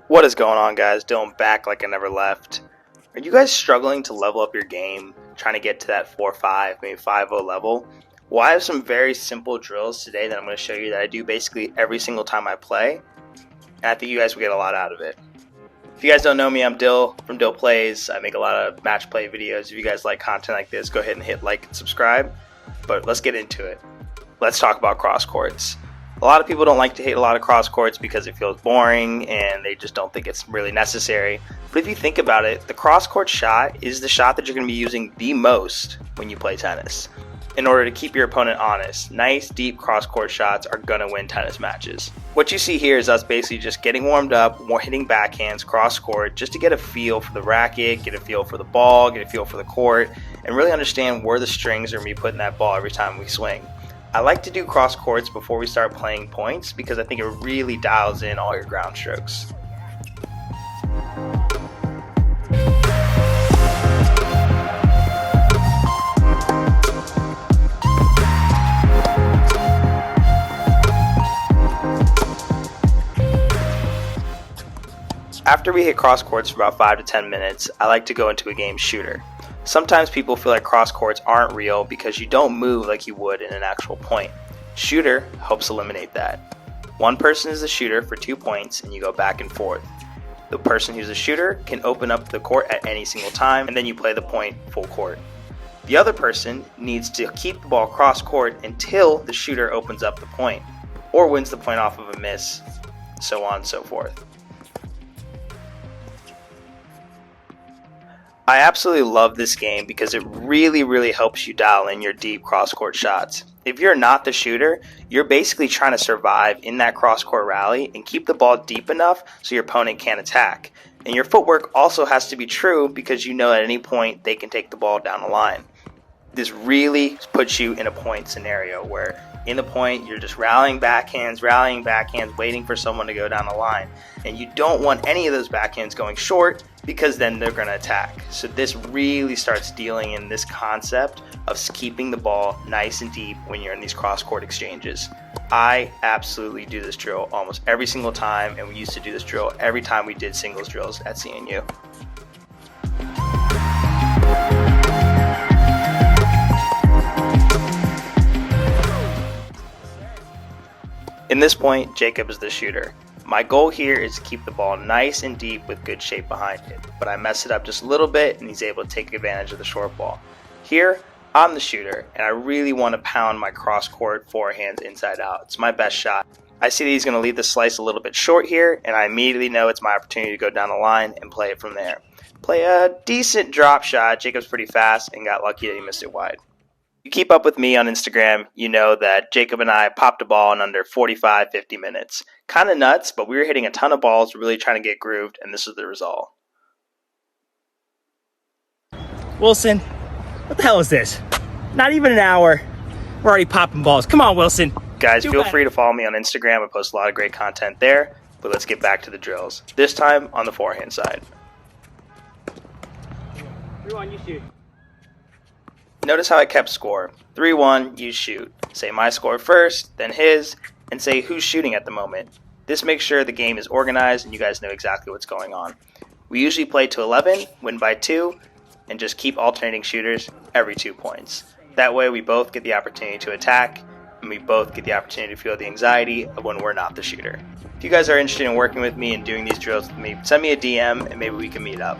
What is going on, guys? Dylan back like I never left. Are you guys struggling to level up your game, trying to get to that 4-5, maybe 5-0 level? Well, I have some very simple drills today that I'm going to show you that I do basically every single time I play, and I think you guys will get a lot out of it. If you guys don't know me, I'm Dill from Dill Plays. I make a lot of match play videos. If you guys like content like this, go ahead and hit like and subscribe. But let's get into it. Let's talk about cross courts. A lot of people don't like to hit a lot of cross courts because it feels boring and they just don't think it's really necessary. But if you think about it, the cross court shot is the shot that you're going to be using the most when you play tennis. In order to keep your opponent honest, nice deep cross court shots are going to win tennis matches. What you see here is us basically just getting warmed up, more hitting backhands cross court just to get a feel for the racket, get a feel for the ball, get a feel for the court, and really understand where the strings are going to be putting that ball every time we swing. I like to do cross courts before we start playing points because I think it really dials in all your ground strokes. After we hit cross courts for about 5 to 10 minutes, I like to go into a game shooter. Sometimes people feel like cross courts aren't real because you don't move like you would in an actual point. Shooter helps eliminate that. One person is the shooter for 2 points and you go back and forth. The person who's a shooter can open up the court at any single time and then you play the point full court. The other person needs to keep the ball cross court until the shooter opens up the point or wins the point off of a miss, so on and so forth. I absolutely love this game because it really helps you dial in your deep cross-court shots. If you're not the shooter, you're basically trying to survive in that cross-court rally and keep the ball deep enough so your opponent can't attack. And your footwork also has to be true because you know at any point they can take the ball down the line. This really puts you in a point scenario where in the point you're just rallying backhands, waiting for someone to go down the line. And you don't want any of those backhands going short because then they're going to attack. So this really starts dealing in this concept of keeping the ball nice and deep when you're in these cross-court exchanges. I absolutely do this drill almost every single time, and we used to do this drill every time we did singles drills at CNU. In this point, Jacob is the shooter. My goal here is to keep the ball nice and deep with good shape behind it, but I mess it up just a little bit and he's able to take advantage of the short ball. Here, I'm the shooter and I really want to pound my cross court forehands inside out. It's my best shot. I see that he's going to leave the slice a little bit short here and I immediately know it's my opportunity to go down the line and play it from there. Play a decent drop shot. Jacob's pretty fast and got lucky that he missed it wide. You keep up with me on Instagram, you know that Jacob and I popped a ball in under 45-50 minutes. Kind of nuts, but we were hitting a ton of balls, really trying to get grooved, and this is the result. Wilson, what the hell is this? Not even an hour. We're already popping balls. Come on, Wilson. Guys, feel free to follow me on Instagram. I post a lot of great content there, but let's get back to the drills. This time on the forehand side. 3-1, you shoot. Notice how I kept score. 3-1, you shoot. Say my score first, then his, and say who's shooting at the moment. This makes sure the game is organized and you guys know exactly what's going on. We usually play to 11, win by 2, and just keep alternating shooters every 2 points. That way we both get the opportunity to attack, and we both get the opportunity to feel the anxiety of when we're not the shooter. If you guys are interested in working with me and doing these drills with me, send me a DM and maybe we can meet up.